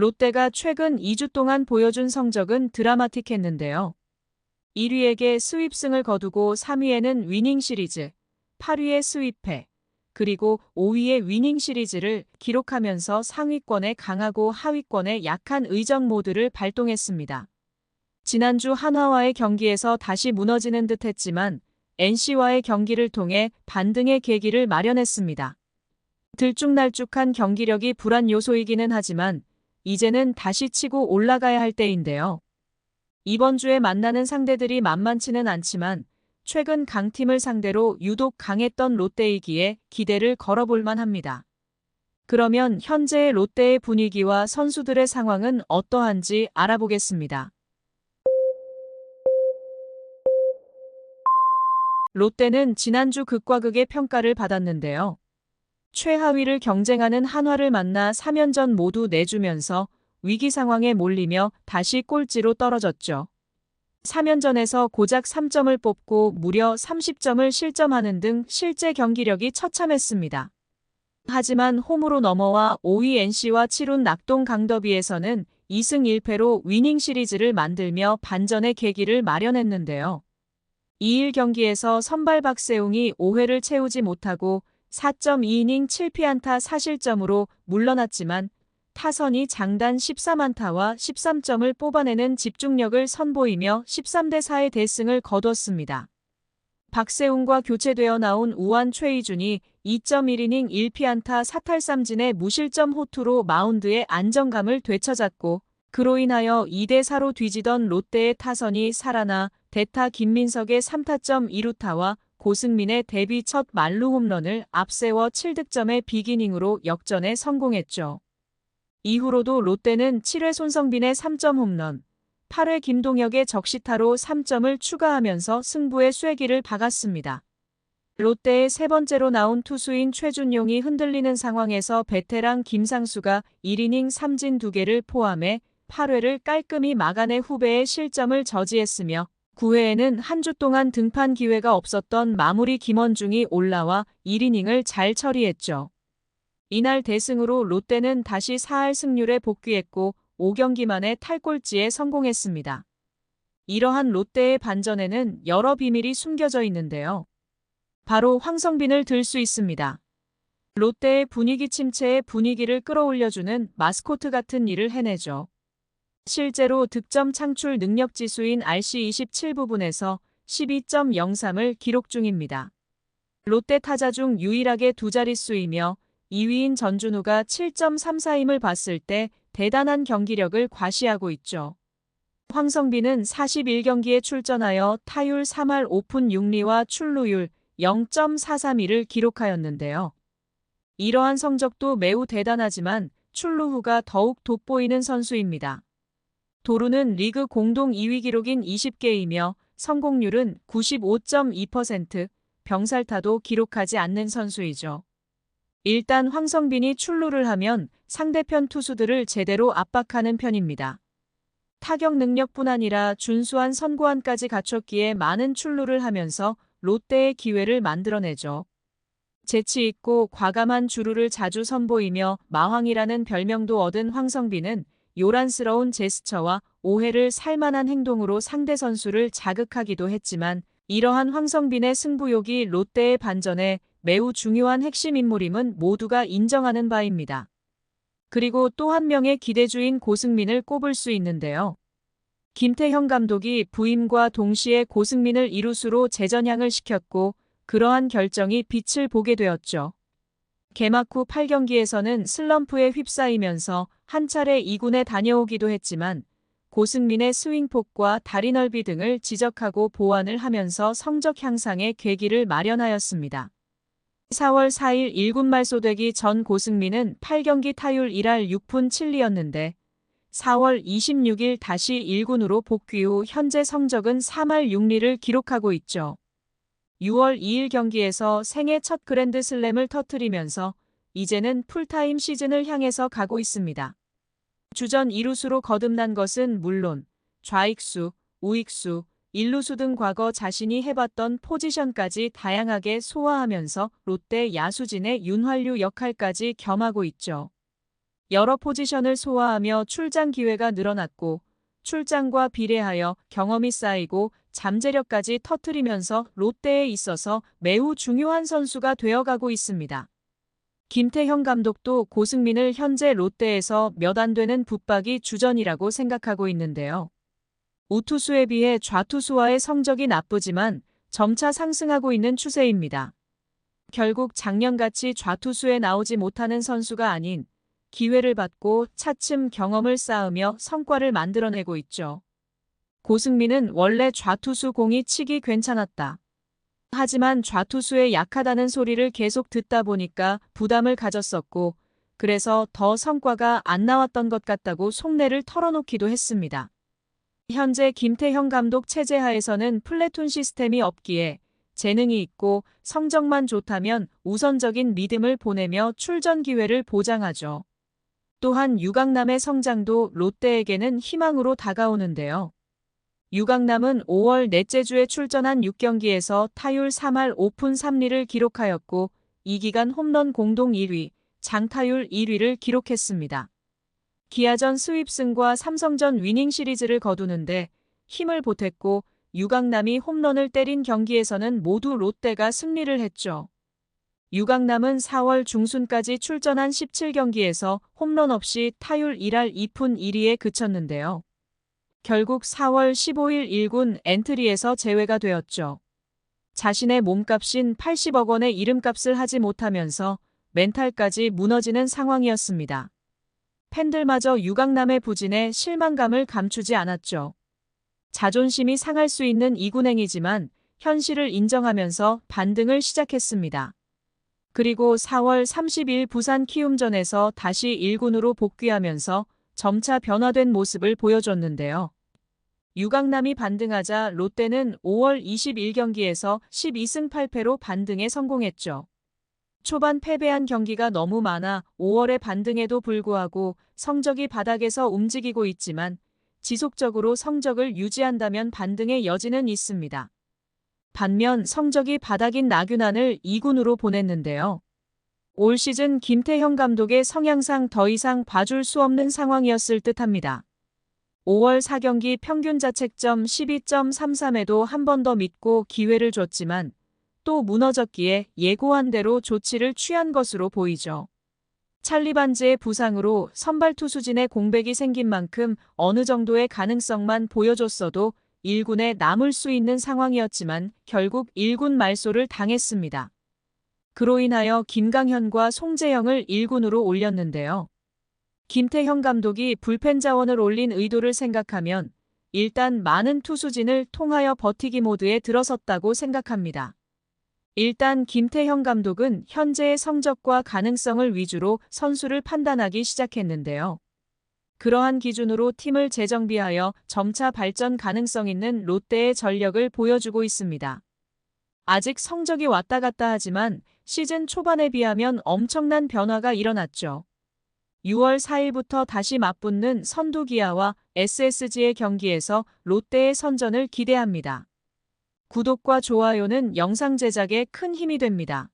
롯데가 최근 2주 동안 보여준 성적은 드라마틱했는데요. 1위에게 스윕승을 거두고 3위에는 위닝 시리즈, 8위에 스윕패, 그리고 5위에 위닝 시리즈를 기록하면서 상위권에 강하고 하위권에 약한 의정 모드를 발동했습니다. 지난주 한화와의 경기에서 다시 무너지는 듯 했지만 NC와의 경기를 통해 반등의 계기를 마련했습니다. 들쭉날쭉한 경기력이 불안 요소이기는 하지만 이제는 다시 치고 올라가야 할 때인데요. 이번 주에 만나는 상대들이 만만치는 않지만 최근 강팀을 상대로 유독 강했던 롯데이기에 기대를 걸어볼 만합니다. 그러면 현재의 롯데의 분위기와 선수들의 상황은 어떠한지 알아보겠습니다. 롯데는 지난주 극과 극의 평가를 받았는데요. 최하위를 경쟁하는 한화를 만나 3연전 모두 내주면서 위기 상황에 몰리며 다시 꼴찌로 떨어졌죠. 3연전에서 고작 3점을 뽑고 무려 30점을 실점하는 등 실제 경기력이 처참했습니다. 하지만 홈으로 넘어와 5위 NC와 치룬 낙동 강더비에서는 2승 1패로 위닝 시리즈를 만들며 반전의 계기를 마련했는데요. 2일 경기에서 선발 박세웅이 5회를 채우지 못하고 4.2이닝 7피안타 4실점으로 물러났지만 타선이 장단 14안타와 13점을 뽑아내는 집중력을 선보이며 13대4의 대승을 거뒀습니다. 박세웅과 교체되어 나온 우완 최희준이 2.1이닝 1피안타 사탈삼진의 무실점 호투로 마운드의 안정감을 되찾았고 그로 인하여 2대4로 뒤지던 롯데의 타선이 살아나 대타 김민석의 3타점 2루타와 고승민의 데뷔 첫 만루 홈런을 앞세워 7득점의 빅이닝으로 역전에 성공했죠. 이후로도 롯데는 7회 손성빈의 3점 홈런, 8회 김동혁의 적시타로 3점을 추가하면서 승부의 쐐기를 박았습니다. 롯데의 세 번째로 나온 투수인 최준용이 흔들리는 상황에서 베테랑 김상수가 1이닝 3진 2개를 포함해 8회를 깔끔히 막아내 후배의 실점을 저지했으며 9회에는 한 주 동안 등판 기회가 없었던 마무리 김원중이 올라와 1이닝을 잘 처리했죠. 이날 대승으로 롯데는 다시 4할 승률에 복귀했고 5경기 만에 탈꼴찌에 성공했습니다. 이러한 롯데의 반전에는 여러 비밀이 숨겨져 있는데요. 바로 황성빈을 들 수 있습니다. 롯데의 분위기 침체에 분위기를 끌어올려주는 마스코트 같은 일을 해내죠. 실제로 득점 창출 능력 지수인 RC27 부분에서 12.03을 기록 중입니다. 롯데 타자 중 유일하게 두 자릿수이며 2위인 전준우가 7.34임을 봤을 때 대단한 경기력을 과시하고 있죠. 황성빈은 41경기에 출전하여 타율 3할 5푼 6리와 출루율 0.432를 기록하였는데요. 이러한 성적도 매우 대단하지만 출루 후가 더욱 돋보이는 선수입니다. 도루는 리그 공동 2위 기록인 20개이며 성공률은 95.2%, 병살타도 기록하지 않는 선수이죠. 일단 황성빈이 출루를 하면 상대편 투수들을 제대로 압박하는 편입니다. 타격 능력뿐 아니라 준수한 선구안까지 갖췄기에 많은 출루를 하면서 롯데의 기회를 만들어내죠. 재치 있고 과감한 주루를 자주 선보이며 마황이라는 별명도 얻은 황성빈은 요란스러운 제스처와 오해를 살만한 행동으로 상대 선수를 자극하기도 했지만 이러한 황성빈의 승부욕이 롯데의 반전에 매우 중요한 핵심 인물임은 모두가 인정하는 바입니다. 그리고 또 한 명의 기대주인 고승민을 꼽을 수 있는데요. 김태형 감독이 부임과 동시에 고승민을 이루수로 재전향을 시켰고 그러한 결정이 빛을 보게 되었죠. 개막 후 8경기에서는 슬럼프에 휩싸이면서 한 차례 2군에 다녀오기도 했지만 고승민의 스윙폭과 다리 넓이 등을 지적하고 보완을 하면서 성적 향상의 계기를 마련하였습니다. 4월 4일 1군 말소되기 전 고승민은 8경기 타율 1할 6푼 7리였는데 4월 26일 다시 1군으로 복귀 후 현재 성적은 3할 6리를 기록하고 있죠. 6월 2일 경기에서 생애 첫 그랜드 슬램을 터뜨리면서 이제는 풀타임 시즌을 향해서 가고 있습니다. 주전 2루수로 거듭난 것은 물론 좌익수, 우익수, 1루수 등 과거 자신이 해봤던 포지션까지 다양하게 소화하면서 롯데 야수진의 윤활유 역할까지 겸하고 있죠. 여러 포지션을 소화하며 출장 기회가 늘어났고 출장과 비례하여 경험이 쌓이고 잠재력까지 터뜨리면서 롯데에 있어서 매우 중요한 선수가 되어가고 있습니다. 김태형 감독도 고승민을 현재 롯데에서 몇 안 되는 붙박이 주전이라고 생각하고 있는데요. 우투수에 비해 좌투수와의 성적이 나쁘지만 점차 상승하고 있는 추세입니다. 결국 작년같이 좌투수에 나오지 못하는 선수가 아닌 기회를 받고 차츰 경험을 쌓으며 성과를 만들어내고 있죠. 고승민은 원래 좌투수 공이 치기 괜찮았다. 하지만 좌투수에 약하다는 소리를 계속 듣다 보니까 부담을 가졌었고 그래서 더 성과가 안 나왔던 것 같다고 속내를 털어놓기도 했습니다. 현재 김태형 감독 체제 하에서는 플래툰 시스템이 없기에 재능이 있고 성적만 좋다면 우선적인 믿음을 보내며 출전 기회를 보장하죠. 또한 유강남의 성장도 롯데에게는 희망으로 다가오는데요. 유강남은 5월 넷째 주에 출전한 6경기에서 타율 3할 5푼 3리를 기록하였고 이 기간 홈런 공동 1위, 장타율 1위를 기록했습니다. 기아전 스윕승과 삼성전 위닝 시리즈를 거두는데 힘을 보탰고 유강남이 홈런을 때린 경기에서는 모두 롯데가 승리를 했죠. 유강남은 4월 중순까지 출전한 17경기에서 홈런 없이 타율 1할 2푼 1리에 그쳤는데요. 결국 4월 15일 1군 엔트리에서 제외가 되었죠. 자신의 몸값인 80억 원의 이름값을 하지 못하면서 멘탈까지 무너지는 상황이었습니다. 팬들마저 유강남의 부진에 실망감을 감추지 않았죠. 자존심이 상할 수 있는 이군행이지만 현실을 인정하면서 반등을 시작했습니다. 그리고 4월 30일 부산 키움전에서 다시 1군으로 복귀하면서 점차 변화된 모습을 보여줬는데요. 유강남이 반등하자 롯데는 5월 21경기에서 12승 8패로 반등에 성공했죠. 초반 패배한 경기가 너무 많아 5월의 반등에도 불구하고 성적이 바닥에서 움직이고 있지만 지속적으로 성적을 유지한다면 반등의 여지는 있습니다. 반면 성적이 바닥인 나균안을 2군으로 보냈는데요. 올 시즌 김태형 감독의 성향상 더 이상 봐줄 수 없는 상황이었을 듯합니다. 5월 4경기 평균 자책점 12.33에도 한 번 더 믿고 기회를 줬지만 또 무너졌기에 예고한 대로 조치를 취한 것으로 보이죠. 찰리 반즈의 부상으로 선발 투수진의 공백이 생긴 만큼 어느 정도의 가능성만 보여줬어도 1군에 남을 수 있는 상황이었지만 결국 1군 말소를 당했습니다. 그로 인하여 김강현과 송재영을 1군으로 올렸는데요. 김태형 감독이 불펜 자원을 올린 의도를 생각하면 일단 많은 투수진을 통하여 버티기 모드에 들어섰다고 생각합니다. 일단 김태형 감독은 현재의 성적과 가능성을 위주로 선수를 판단하기 시작했는데요. 그러한 기준으로 팀을 재정비하여 점차 발전 가능성 있는 롯데의 전력을 보여주고 있습니다. 아직 성적이 왔다 갔다 하지만 시즌 초반에 비하면 엄청난 변화가 일어났죠. 6월 4일부터 다시 맞붙는 선두 기아와 SSG의 경기에서 롯데의 선전을 기대합니다. 구독과 좋아요는 영상 제작에 큰 힘이 됩니다.